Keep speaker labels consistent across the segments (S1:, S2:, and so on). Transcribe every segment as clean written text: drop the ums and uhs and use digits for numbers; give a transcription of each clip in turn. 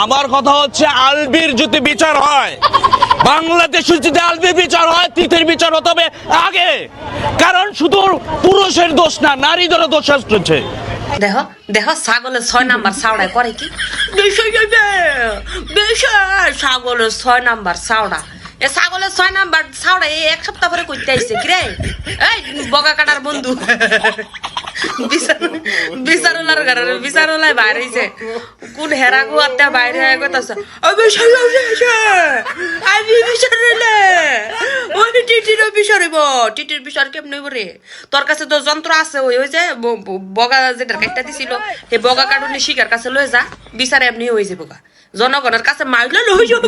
S1: আমার কথা হচ্ছে আলবির যদি বিচার হয়, বাংলাদেশে যদি আলবির বিচার হয়, তিতির বিচার হতে হবে আগে। কারণ শুধু পুরুষের দোষ না, নারীদেরও দোষ আসছে।
S2: দেখো দেখো ছাগলের 6 নাম্বার ছাওড়ায় করে কি ছাগলের 6 নাম্বার ছাওড়া। এ ছাগলের 6 নাম্বার ছাওড়া এই এক সপ্তাহ পরে কইতে আইছে কি রে? এই বগা কাটার বন্ধু বিচারুলার ঘরে বিচারুলাই বাইরে হইছে কোন হেরা গুয়াতে বাইরে হয়ে গেছে আমি বিচারলে ওই টিটির বিচারিব। টিটির বিচার কেমন হইব রে? তোর কাছে তো যন্ত্র আছে, ওই যে বগা যেটা কাটটা দিছিল এই বগা কাটুনি শিকার কাছে লয়ে যা, বিচার এমনি হয়ে যাবো। জনগণের কাছে মাইলে লই যাব,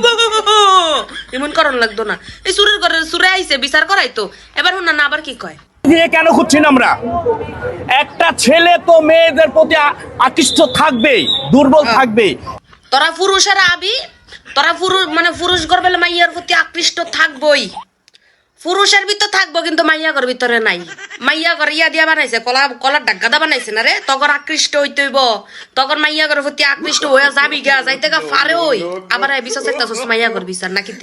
S2: এমন করণ লাগতো না। এই সুরের ঘরে সুরে আইছে বিচার করাইতো, এবার শুন না আবার কি কয়
S1: দিয়ে কেন খুঁজছি না আমরা? একটা ছেলে তো মেয়েদের প্রতি আকৃষ্ট থাকবেই, দুর্বল থাকবেই।
S2: তোরা পুরুষেরা আবি, তোরা পুরুষ মানে পুরুষ গর্বেলে মাইয়ার প্রতি আকৃষ্ট থাকবই। পুরুষের ভিতর থাকবো কিন্তু মাইয়াগর ভিতরে নাই। মাইয়াগর ইয়া দিয়া বানাইছে, কলার ডাক্গাদা বানাইছে না রে, তখন আকৃষ্ট হইতে হইব। তখন মাইয়াগর প্রতি আকৃষ্ট হয়ে যাবি গা, যাইতে গা ফারে ওই আবার বিশ্বাস চাইতাছস মাইয়াগর বিচার নাকি?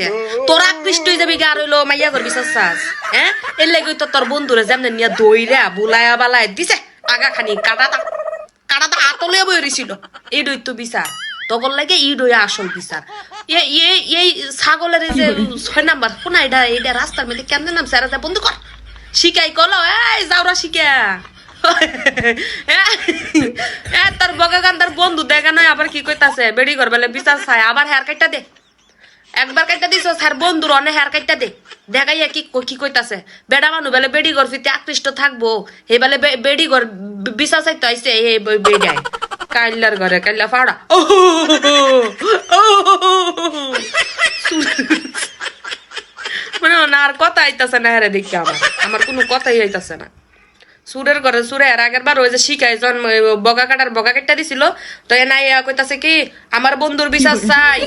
S2: তোরা আকৃষ্ট হয়ে যাবি গা, আর হইলো মাইয়াগর বিচার চাস। হ্যাঁ, এর লাগি তো তোর বন্ধুরে যেমন নিয়ে দইরা বুলায়া বালায় দিছে আগা খানি কাটাটা আতলে বইরিছিল। এইডই তো বিচার, তখন লাগে ইডই আসল বিচার। এই ছাগলের এই যে 6 নাম্বার কোনা, এটা রাস্তার মধ্যে কেমন নাম স্যার বন্ধু কর শিকাই কলো, এই যাওরা শিকা তার বগাগান তার বন্ধু দেখা নয় আবার কি কইতাছে বেড়ি ঘর বেলে বিচার চাই, আবার হেয়ার কাটটা দে। একবার কাটটা দিছ স্যার বন্ধুর অনেক হেয়ার কাটটা দে, দেখাইয়া কি কইতাছে বেড়া মানুষ বেলে বেড়ি ঘর ফিতে আকৃষ্ট থাকবো, এই বেলে বেড়ি ঘর বিচার চাইতে আইছে এই বেড়ায় কাইলার ঘরে কাইলা ফাড়া মানে না আর কথা আইতাছে না। হ্যাঁ দেখি আমার কোনো কথাই আইতাছে না। সুরের ঘরে সুরে আর আগের বার ওই যে শিখাই জন্ম বগা কাটটা দিছিল, তো এনাই কইতাছে কি আমার বন্ধুর বিচার চাই,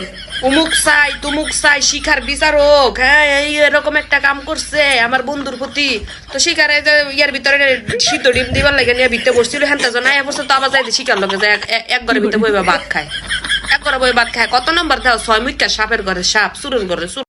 S2: উমুক চাই তুমুক চাই, শিখার বিচার হোক। হ্যাঁ এই এরকম একটা কাম করছে আমার বন্ধুর প্রতি। তো শিখারে যে ইয়ার ভিতরে শীত ডিম দিবার লাগে নিয়ে ভিতরে বসছিল, হ্যাঁ তাজন নাই বসে তো আবার যাই শিখার লগে যায় এক ঘরের ভিতরে বইবা ভাত খায়, এক ঘরে বই ভাত খায়। কত নম্বর দাও 6 মুখা সাপের ঘরে সাপ, সুরের ঘরে